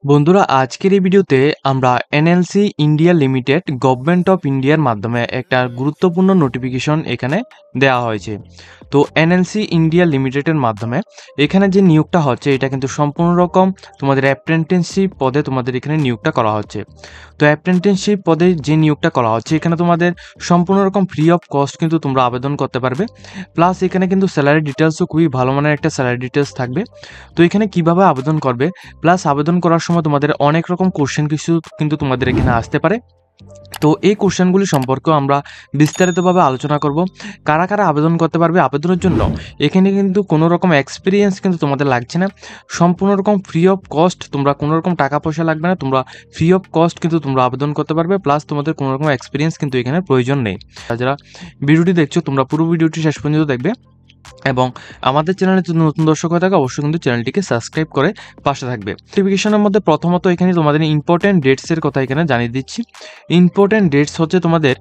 বন্ধুরা আজকের এই ভিডিওতে আমরা NLC India limited government of ইন্ডিয়ার মাধ্যমে একটা গুরুত্বপূর্ণ নোটিফিকেশন এখানে দেওয়া হয়েছে। তো এনএলসি ইন্ডিয়া লিমিটেডের মাধ্যমে এখানে যে নিয়োগটা হচ্ছে এটা কিন্তু সম্পূর্ণ রকম তোমাদের অ্যাপ্রেন্টিসশিপ পদে তোমাদের এখানে নিয়োগটা করা হচ্ছে। তো অ্যাপ্রেন্টিসশিপ পদে যে নিয়োগটা করা হচ্ছে এখানে তোমাদের সম্পূর্ণ রকম ফ্রি অফ কস্ট কিন্তু তোমরা আবেদন করতে পারবে। প্লাস এখানে কিন্তু স্যালারি ডিটেলসও খুবই ভালো মানের একটা স্যালারি ডিটেলস থাকবে। তো এখানে কিভাবে আবেদন করবে প্লাস আবেদন করার সময় তোমাদের অনেক রকম কোশ্চেন কিছু কিন্তু তোমাদের এখানে আসতে পারে। তো এই কোশ্চেনগুলি সম্পর্কেও আমরা বিস্তারিতভাবে আলোচনা করব। কারা কারা আবেদন করতে পারবে আবেদনের জন্য এখানে কিন্তু কোনো রকম এক্সপিরিয়েন্স কিন্তু তোমাদের লাগছে না, সম্পূর্ণ রকম ফ্রি অফ কস্ট, তোমরা কোনো রকম টাকা পয়সা লাগবে না, তোমরা ফ্রি অফ কস্ট কিন্তু তোমরা আবেদন করতে পারবে। প্লাস তোমাদের কোনো রকম এক্সপিরিয়েন্স কিন্তু এখানে প্রয়োজন নেই। যারা ভিডিওটি দেখছো তোমরা পুরো ভিডিওটি শেষ পর্যন্ত দেখবে এবং আমাদের চ্যানেলে যদি নতুন দর্শক হয়ে থাকে অবশ্যই কিন্তু চ্যানেলটিকে সাবস্ক্রাইব করে পাশে থাকবে। নোটিফিকেশনের মধ্যে প্রথমত এখানে তোমাদের ইম্পর্টেন্ট ডেটসের কথা এখানে জানিয়ে দিচ্ছি। ইম্পর্টেন্ট ডেটস হচ্ছে তোমাদের,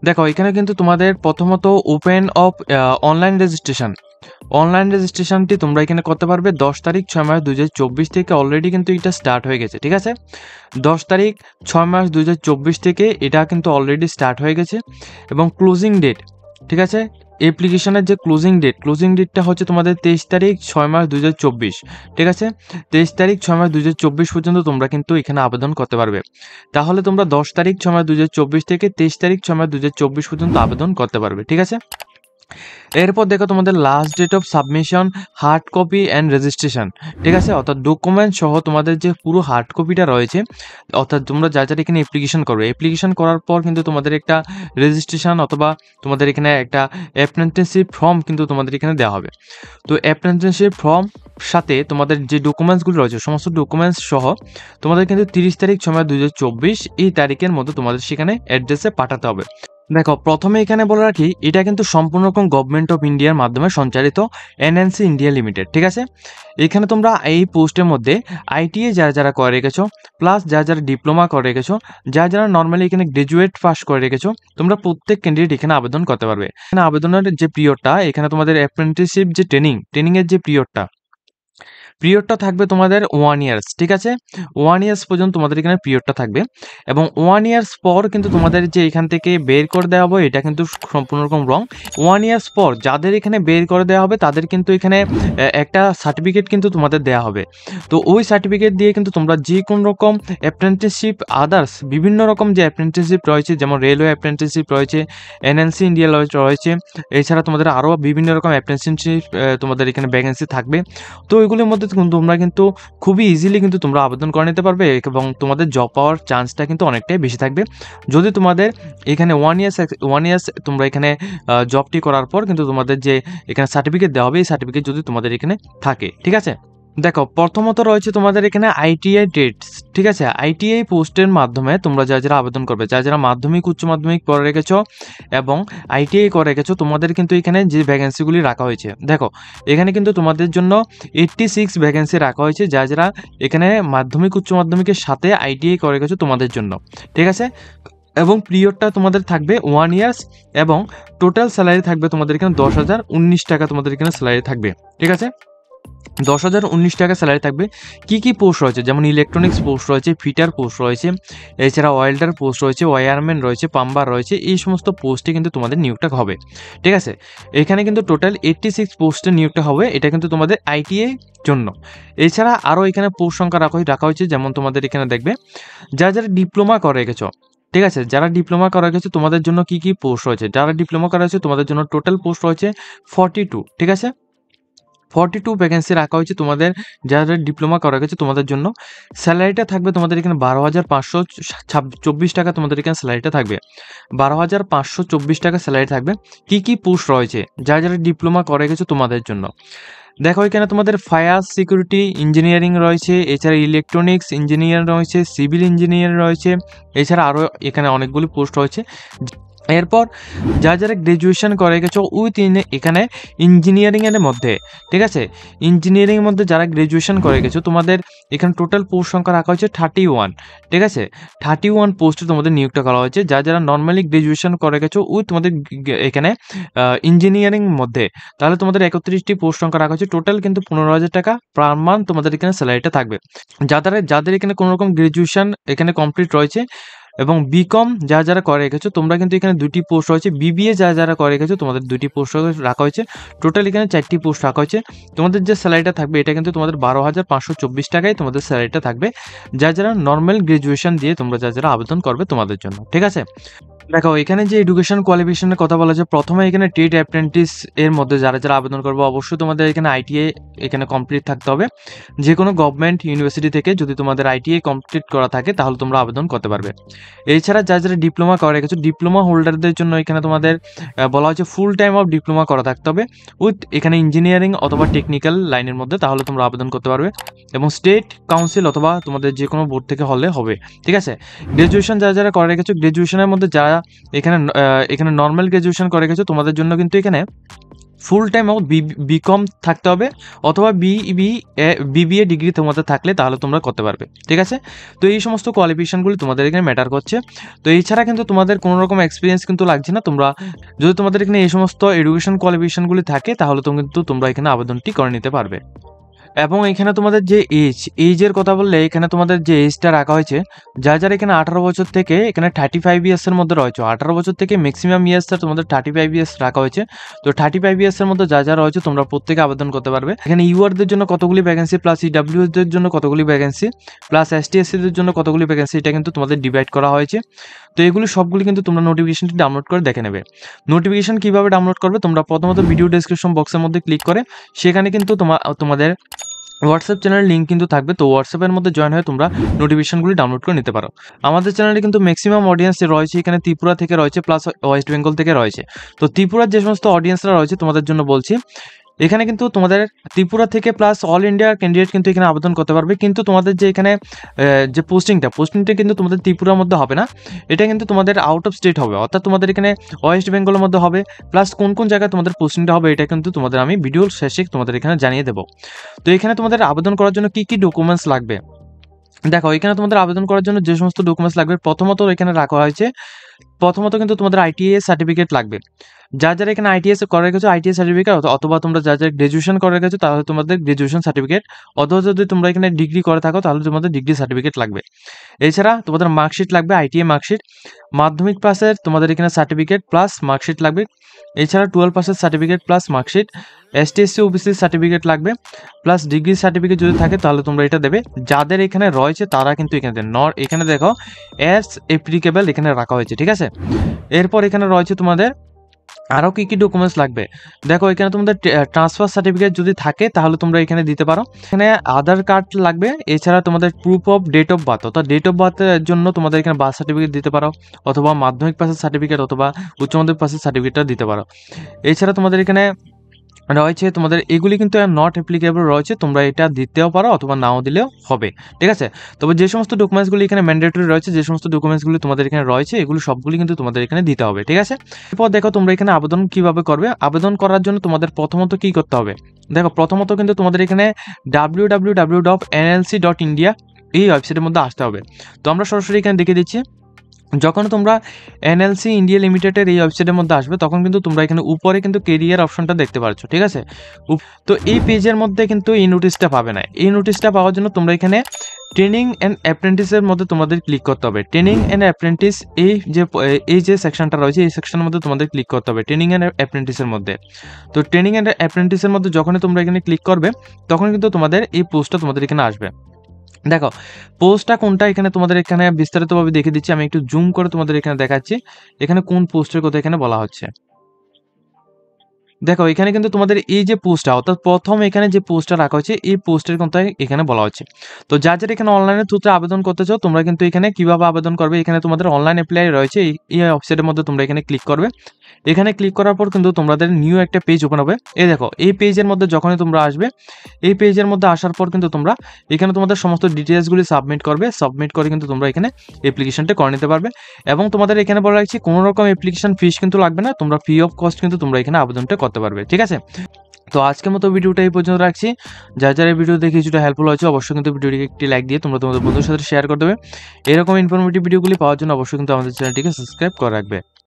দেখো এখানে কিন্তু তোমাদের প্রথমত ওপেন অফ অনলাইন রেজিস্ট্রেশনটি তোমরা এখানে করতে পারবে 10 তারিখ 6 মাস 2024 থেকে। অলরেডি কিন্তু এটা স্টার্ট হয়ে গেছে, ঠিক আছে। 10 তারিখ 6 মাস 2024 থেকে এটা কিন্তু অলরেডি স্টার্ট হয়ে গেছে। এবং ক্লোজিং ডেট, ঠিক আছে, অ্যাপ্লিকেশনের যে ক্লোজিং ডেটটা হচ্ছে তোমাদের 23 তারিখ 6 মাস 2024, ঠিক আছে। 23 তারিখ 6 মাস 2024 পর্যন্ত তোমরা কিন্তু এখানে আবেদন করতে পারবে। তাহলে তোমরা 10 তারিখ 6 মাস 2024 থেকে 23 তারিখ 6 মাস 2024 পর্যন্ত আবেদন করতে পারবে, ঠিক আছে। এরপর দেখো তোমাদের last date of submission hard copy and registration, ঠিক আছে, অর্থাৎ ডকুমেন্ট সহ তোমাদের যে পুরো হার্ড কপিটা রয়েছে, অর্থাৎ তোমরা যা যা এখানে অ্যাপ্লিকেশন করবে, অ্যাপ্লিকেশন করার পর কিন্তু তোমাদের একটা রেজিস্ট্রেশন অথবা তোমাদের এখানে একটা অ্যাপ্রেন্টিসশিপ ফর্ম কিন্তু তোমাদের এখানে দেওয়া হবে। তো অ্যাপ্রেন্টিসশিপ ফর্ম সাথে তোমাদের যে ডকুমেন্টসগুলো রয়েছে সমস্ত ডকুমেন্টস সহ তোমাদের কিন্তু 30 তারিখ 6 মাস 2024 এই তারিখের মধ্যে তোমাদের সেখানে অ্যাড্রেসে পাঠাতে হবে। দেখো প্রথমে এখানে বলে রাখি এটা কিন্তু সম্পূর্ণ রকম গভর্নমেন্ট অফ ইন্ডিয়ার মাধ্যমে সঞ্চালিত এনএলসি ইন্ডিয়া লিমিটেড, ঠিক আছে। এখানে তোমরা এই পোস্টের মধ্যে আইটিআই যারা যারা করে রেখেছো, প্লাস যারা যারা ডিপ্লোমা করে রেখেছো, যারা যারা নর্মালি এখানে গ্রাজুয়েট পাস করে রেখেছো, তোমরা প্রত্যেক ক্যান্ডিডেট এখানে আবেদন করতে পারবে। এখানে আবেদনের যে পিরিয়ডটা এখানে তোমাদের অ্যাপ্রেন্টিসশিপ যে ট্রেনিংয়ের যে পিরিয়ডটা থাকবে তোমাদের 1 ইয়ার্স, ঠিক আছে। 1 ইয়ার্স পর্যন্ত তোমাদের এখানে পিরিয়ডটা থাকবে এবং 1 ইয়ার্স পর কিন্তু তোমাদের যে এখান থেকে বের করে দেওয়া হবে এটা কিন্তু সম্পূর্ণ রকম রং। 1 ইয়ার্স পর যাদের এখানে বের করে দেওয়া হবে তাদের কিন্তু এখানে একটা সার্টিফিকেট কিন্তু তোমাদের দেওয়া হবে। তো ওই সার্টিফিকেট দিয়ে কিন্তু তোমরা যে কোনো রকম অ্যাপ্রেন্টিসশিপ আদার্স বিভিন্ন রকম যে অ্যাপ্রেন্টিসশিপ রয়েছে, যেমন রেলওয়ে অ্যাপ্রেন্টিসশিপ রয়েছে, এনএলসি ইন্ডিয়া রয়েছে, এছাড়া তোমাদের আরও বিভিন্ন রকম অ্যাপ্রেন্টিসশিপ তোমাদের এখানে ভ্যাকেন্সি থাকবে। তো ওইগুলোর মধ্যে তোমরা কিন্তু খুবই ইজিলি কিন্তু তোমরা আবেদন করে নিতে পারবে এবং তোমাদের জব পাওয়ার চান্সটা কিন্তু অনেকটাই বেশি থাকবে যদি তোমাদের এখানে 1 ইয়ার্স তোমরা এখানে জবটি করার পর কিন্তু তোমাদের যে এখানে সার্টিফিকেট দেওয়া হবে এই সার্টিফিকেট যদি তোমাদের এখানে থাকে, ঠিক আছে। দেখো প্রথমত রয়েছে তোমাদের এখানে আইটিআই ডেটস, ঠিক আছে। আইটিআই পোস্টের মাধ্যমে তোমরা যারা যারা আবেদন করবে, যারা যারা মাধ্যমিক উচ্চ মাধ্যমিক করে রেখেছো এবং আইটিআই করে রেখেছো, তোমাদের কিন্তু এখানে যে ভ্যাকেন্সিগুলি রাখা হয়েছে, দেখো এখানে কিন্তু তোমাদের জন্য 86 ভ্যাকেন্সি রাখা হয়েছে যারা যারা এখানে মাধ্যমিক উচ্চ মাধ্যমিকের সাথে আইটিআই করে রেখেছো তোমাদের জন্য, ঠিক আছে। এবং পিরিয়ডটা তোমাদের থাকবে 1 ইয়ার্স এবং টোটাল স্যালারি থাকবে তোমাদের এখানে 10,019 টাকা তোমাদের এখানে স্যালারি থাকবে, ঠিক আছে। 10,019 টাকা স্যালারি থাকবে। কি কি পোস্ট রয়েছে, যেমন ইলেকট্রনিক্স পোস্ট রয়েছে, ফিটার পোস্ট রয়েছে, এছাড়া ওয়েল্ডার পোস্ট রয়েছে, ওয়্যারম্যান রয়েছে, পাম্বার রয়েছে, এই সমস্ত পোস্টে কিন্তু তোমাদের নিয়োগটা হবে, ঠিক আছে। এখানে কিন্তু টোটাল 86 পোস্টের নিয়োগটা হবে, এটা কিন্তু তোমাদের আইটিআই জন্য। এছাড়া আরও এখানে পোস্ট সংখ্যা রাখা হয়েছে, যেমন তোমাদের এখানে দেখবে যারা যারা ডিপ্লোমা করে রেখেছো, ঠিক আছে, যারা ডিপ্লোমা করা গেছে তোমাদের জন্য কি কি পোস্ট রয়েছে, যারা ডিপ্লোমা করা হয়েছে তোমাদের জন্য টোটাল পোস্ট রয়েছে 42, ঠিক আছে। 42 ভ্যাকেন্সি রাখা হয়েছে তোমাদের যাদের ডিপ্লোমা করা গেছে তোমাদের জন্য। স্যালারিটা থাকবে তোমাদের এখানে 12,524 টাকা তোমাদের এখানে স্যালারিটা থাকবে, 12,524 টাকা স্যালারি থাকবে। কি কি পোস্ট রয়েছে যারা যারা ডিপ্লোমা করে গেছে তোমাদের জন্য, দেখো এখানে তোমাদের ফায়ার সিকিউরিটি ইঞ্জিনিয়ারিং রয়েছে, এছাড়া ইলেকট্রনিক্স ইঞ্জিনিয়ার রয়েছে, সিভিল ইঞ্জিনিয়ার রয়েছে, এছাড়া আরও এখানে অনেকগুলি পোস্ট রয়েছে। এরপর যারা গ্র্যাজুয়েশন করে গেছো উইথ এখানে ইঞ্জিনিয়ারিংয়ের মধ্যে, ঠিক আছে, ইঞ্জিনিয়ারিংয়ের মধ্যে যারা গ্র্যাজুয়েশন করে গেছো তোমাদের এখানে টোটাল পোস্ট সংখ্যা রাখা হয়েছে 31, ঠিক আছে, 31 পোস্টে তোমাদের নিয়োগটা করা হয়েছে। যারা নর্মালি গ্র্যাজুয়েশন করে গেছো উইথ তোমাদের এখানে ইঞ্জিনিয়ারিং মধ্যে, তাহলে তোমাদের 31টি পোস্ট সংখ্যা রাখা হয়েছে। টোটাল কিন্তু 15,000 টাকা পার মান্থ তোমাদের এখানে স্যালারিটা থাকবে। যাদের এখানে কোনো রকম গ্র্যাজুয়েশন এখানে কমপ্লিট রয়েছে এবং বিকম যারা করে রেখেছো তোমরা কিন্তু এখানে 2টি পোস্ট রয়েছে। বিবিএ যারা করে রেখেছো তোমাদের 2টি পোস্ট রাখা হয়েছে। টোটাল এখানে 4টি পোস্ট রাখা হয়েছে। তোমাদের যে স্যালারিটা থাকবে এটা কিন্তু তোমাদের 12,524 টাকায় তোমাদের স্যালারিটা থাকবে, যারা নর্মাল গ্র্যাজুয়েশন দিয়ে তোমরা যারা আবেদন করবে তোমাদের জন্য, ঠিক আছে। দেখো এখানে যে এডুকেশন কোয়ালিফিকেশনের কথা বলা যায়, প্রথমে এখানে ট্রেড অ্যাপ্রেন্টিস এর মধ্যে যারা আবেদন করবে অবশ্যই তোমাদের এখানে আইটিআই এখানে কমপ্লিট থাকতে হবে। যে কোনো গভর্নমেন্ট ইউনিভার্সিটি থেকে যদি তোমাদের আইটিআই কমপ্লিট করা থাকে তাহলে তোমরা আবেদন করতে পারবে। এছাড়া যারা ডিপ্লোমা করে রেখেছো ডিপ্লোমা হোল্ডারদের জন্য এখানে তোমাদের বলা হচ্ছে ফুল টাইম অফ ডিপ্লোমা করা থাকতে হবে উইথ এখানে ইঞ্জিনিয়ারিং অথবা টেকনিক্যাল লাইনের মধ্যে, তাহলে তোমরা আবেদন করতে পারবে। এবং স্টেট কাউন্সিল অথবা তোমাদের যে কোনো বোর্ড থেকে হলে হবে, ঠিক আছে। গ্র্যাজুয়েশন যারা করে রেখেছো গ্র্যাজুয়েশনের মধ্যে যারা এখানে নর্মাল গ্র্যাজুয়েশন করে গেছো তোমাদের জন্য কিন্তু এখানে ফুল টাইম বিকম থাকতে হবে অথবা বিবিএ ডিগ্রি তোমাদের থাকলে তাহলে তোমরা করতে পারবে, ঠিক আছে। তো এই সমস্ত কোয়ালিফিকেশনগুলি তোমাদের এখানে ম্যাটার করছে। তো এছাড়া কিন্তু তোমাদের কোনো রকম এক্সপিরিয়েন্স কিন্তু লাগছে না। তোমরা যদি তোমাদের এখানে এই সমস্ত এডুকেশন কোয়ালিফিকেশনগুলি থাকে তাহলে কিন্তু তোমরা এখানে আবেদনটি করে নিতে পারবে। এবং এখানে তোমাদের যে এজের কথা বললে এখানে তোমাদের যে এজটা রাখা হয়েছে, যারা এখানে 18 বছর থেকে এখানে 35 ইয়ার্সের মধ্যে রয়েছে, 18 বছর থেকে ম্যাক্সিমাম ইয়ার্সটা তোমাদের 35 ইয়ার্স রাখা হয়েছে। তো 35 ইয়ার্সের মধ্যে যা রয়েছে তোমরা প্রত্যেকে আবেদন করতে পারবে। এখানে ইউআরদের জন্য কতগুলি ভ্যাকেন্সি, প্লাস ইডাব্লিউএসদের জন্য কতগুলি ভ্যাকেন্সি, প্লাস এসটিএসসিদের জন্য কতগুলি ভ্যাকেন্সি, এটা কিন্তু তোমাদের ডিভাইড করা হয়েছে। তো এগুলি সবগুলি কিন্তু তোমরা নোটিফিকেশনটি ডাউনলোড করে দেখে নেবে। নোটিফিকেশন কীভাবে ডাউনলোড করবে, তোমরা প্রথমত ভিডিও ডেসক্রিপশন বক্সের মধ্যে ক্লিক করে সেখানে কিন্তু তোমাদের হোয়াটসঅ্যাপ চ্যানেলের লিঙ্ক কিন্তু থাকবে। তো হোয়াটসঅ্যাপের মধ্যে জয়েন হয়ে তোমরা নোটিফিকেশনগুলি ডাউনলোড করে নিতে পারো। আমাদের চ্যানেলে কিন্তু ম্যাক্সিমাম অডিয়েন্স রয়েছে এখানে ত্রিপুরা থেকে রয়েছে, প্লাস ওয়েস্ট বেঙ্গল থেকে রয়েছে। তো ত্রিপুরার যে সমস্ত অডিয়েন্সরা রয়েছে তোমাদের জন্য বলছি, এখানে কিন্তু তোমাদের ত্রিপুরা থেকে প্লাস অল ইন্ডিয়া ক্যান্ডিডেট কিন্তু এখানে আবেদন করতে পারবে। কিন্তু তোমাদের যে এখানে যে পোস্টিংটা কিন্তু তোমাদের ত্রিপুরার মধ্যে হবে না, এটা কিন্তু তোমাদের আউট অফ স্টেট হবে, অর্থাৎ তোমাদের এখানে ওয়েস্ট বেঙ্গলের মধ্যে হবে। প্লাস কোন জায়গায় তোমাদের পোস্টিংটা হবে এটা কিন্তু তোমাদের আমি ভিডিওর শেষে তোমাদের এখানে জানিয়ে দেবো। তো এখানে তোমাদের আবেদন করার জন্য কি ডকুমেন্টস লাগবে, দেখো এখানে তোমাদের আবেদন করার জন্য যে সমস্ত ডকুমেন্টস লাগবে প্রথমত এখানে রাখা হয়েছে। প্রথমত কিন্তু তোমাদের আইটিআই সার্টিফিকেট লাগবে। যারা এখানে আইটিএস করে রেখেছো আইটিআই সার্টিফিকেট, অথবা তোমরা যারা গ্র্যাজুয়েশন করে রেখেছো তাহলে তোমাদের গ্র্যাজুয়েশন সার্টিফিকেট, অথবা যদি তোমরা এখানে ডিগ্রি করে থাকো তাহলে তোমাদের ডিগ্রি সার্টিফিকেট লাগবে। এছাড়া তোমাদের মার্কশিট লাগবে, আইটিআই মার্কশিট, মাধ্যমিক পাসের তোমাদের এখানে সার্টিফিকেট প্লাস মার্কশিট লাগবে। এছাড়া 12 পাসের certificate plus marksheet, STSC OBC certificate লাগবে, প্লাস ডিগ্রি সার্টিফিকেট যদি থাকে তাহলে তোমরা এটা দেবে। যাদের এখানে রয়েছে তারা কিন্তু এখানে দেন, এখানে দেখো অ্যাজ অ্যাপ্লিকেবল এখানে রাখা হয়েছে, ঠিক আছে। এরপর এখানে রয়েছে তোমাদের আরও কী ডকুমেন্টস লাগবে, দেখো এখানে তোমাদের ট্রান্সফার সার্টিফিকেট যদি থাকে তাহলে তোমরা এখানে দিতে পারো। এখানে আধার কার্ড লাগবে। এছাড়া তোমাদের proof of date of birth, অর্থাৎ ডেট অফ বার্থের জন্য তোমাদের এখানে বার্থ সার্টিফিকেট দিতে পারো, অথবা মাধ্যমিক পাসের সার্টিফিকেট অথবা উচ্চ মাধ্যমিক পাসের সার্টিফিকেটটা দিতে পারো। এছাড়া তোমাদের এখানে রয়েছে তোমাদের এগুলি কিন্তু নট অ্যাপ্লিকেবল রয়েছে, তোমরা এটা দিতেও পারো অথবা নাও দিলেও হবে, ঠিক আছে। তবে যে সমস্ত ডকুমেন্টসগুলি এখানে ম্যান্ডেটরি রয়েছে, যে সমস্ত ডকুমেন্টসগুলি তোমাদের এখানে রয়েছে এগুলো সবগুলি কিন্তু তোমাদের এখানে দিতে হবে, ঠিক আছে। এরপর দেখো তোমরা এখানে আবেদন কিভাবে করবে। আবেদন করার জন্য তোমাদের প্রথমত কি করতে হবে, দেখো প্রথমত কিন্তু তোমাদের এখানে www.nlc.india এই ওয়েবসাইটের মধ্যে আসতে হবে। তো আমরা সরাসরি এখানে দেখে দিচ্ছি। যখন তোমরা এনএলসি ইন্ডিয়া লিমিটেডের এই ওয়েবসাইটের মধ্যে আসবে তখন কিন্তু তোমরা এখানে উপরে কিন্তু কেরিয়ার অপশনটা দেখতে পাচ্ছ, ঠিক আছে। তো এই পেজের মধ্যে কিন্তু এই নোটিশটা পাবে না। এই নোটিশটা পাওয়ার জন্য তোমরা এখানে ট্রেনিং অ্যান্ড অ্যাপ্রেন্টিসের মধ্যে তোমাদের ক্লিক করতে হবে। ট্রেনিং অ্যান্ড অ্যাপ্রেন্টিস এই যে সেকশনটা রয়েছে এই সেকশনের মধ্যে তোমাদের ক্লিক করতে হবে ট্রেনিং অ্যান্ড অ্যাপ্রেন্টিসের মধ্যে। তো ট্রেনিং অ্যান্ড অ্যাপ্রেন্টিসের মধ্যে যখনই তোমরা এখানে ক্লিক করবে তখন কিন্তু তোমাদের এই পোস্টটা তোমাদের এখানে আসবে। দেখো পোস্টটা কোনটা এখানে তোমাদের এখানে বিস্তারিতভাবে দেখে দিচ্ছি, আমি একটু জুম করে তোমাদের এখানে দেখাচ্ছি এখানে কোন পোস্টের কথা এখানে বলা হচ্ছে। দেখো এখানে কিন্তু তোমাদের এই যে পোস্টটা অর্থাৎ প্রথম এখানে যে পোস্টটা রাখা হয়েছে এই পোস্টের কথা এখানে বলা হচ্ছে। তো যারা এখানে অনলাইনের থ্রুতে আবেদন করতে চাও তোমরা কিন্তু এখানে কিভাবে আবেদন করবে, এখানে তোমাদের অনলাইন অ্যাপ্লাই রয়েছে, এই ওয়েবসাইটের মধ্যে তোমরা এখানে ক্লিক করবে। এখানে ক্লিক করার পর কিন্তু তোমাদের নিউ একটা পেজ ওপেন হবে। এই দেখো এই পেজের মধ্যে যখনই তোমরা আসবে, এই পেজের মধ্যে আসার পর কিন্তু তোমরা এখানে তোমাদের সমস্ত ডিটেলসগুলি সাবমিট করবে। সাবমিট করে কিন্তু তোমরা এখানে অ্যাপ্লিকেশনটা করে নিতে পারবে। এবং তোমাদের এখানে বলা রাখছি কোনো রকম অ্যাপ্লিকেশন ফিস কিন্তু লাগবে না, তোমরা ফ্রি অফ কস্ট কিন্তু তোমরা এখানে আবেদনটা করতে পারবে। ঠিক আছে, তো আজকের মতো ভিডিওটা এই পর্যন্ত রাখছি। যারা এই ভিডিও দেখে কিছুটা হেল্পফুল হয়েছে অবশ্যই কিন্তু ভিডিওটিকে একটি লাইক দিয়ে তোমরা তোমাদের বন্ধুদের সাথে শেয়ার করে দেবে। এরকম ইনফরমেটিভ ভিডিওগুলি পাওয়ার জন্য অবশ্যই কিন্তু আমাদের চ্যানেলটিকে সাবস্ক্রাইব করে রাখবে।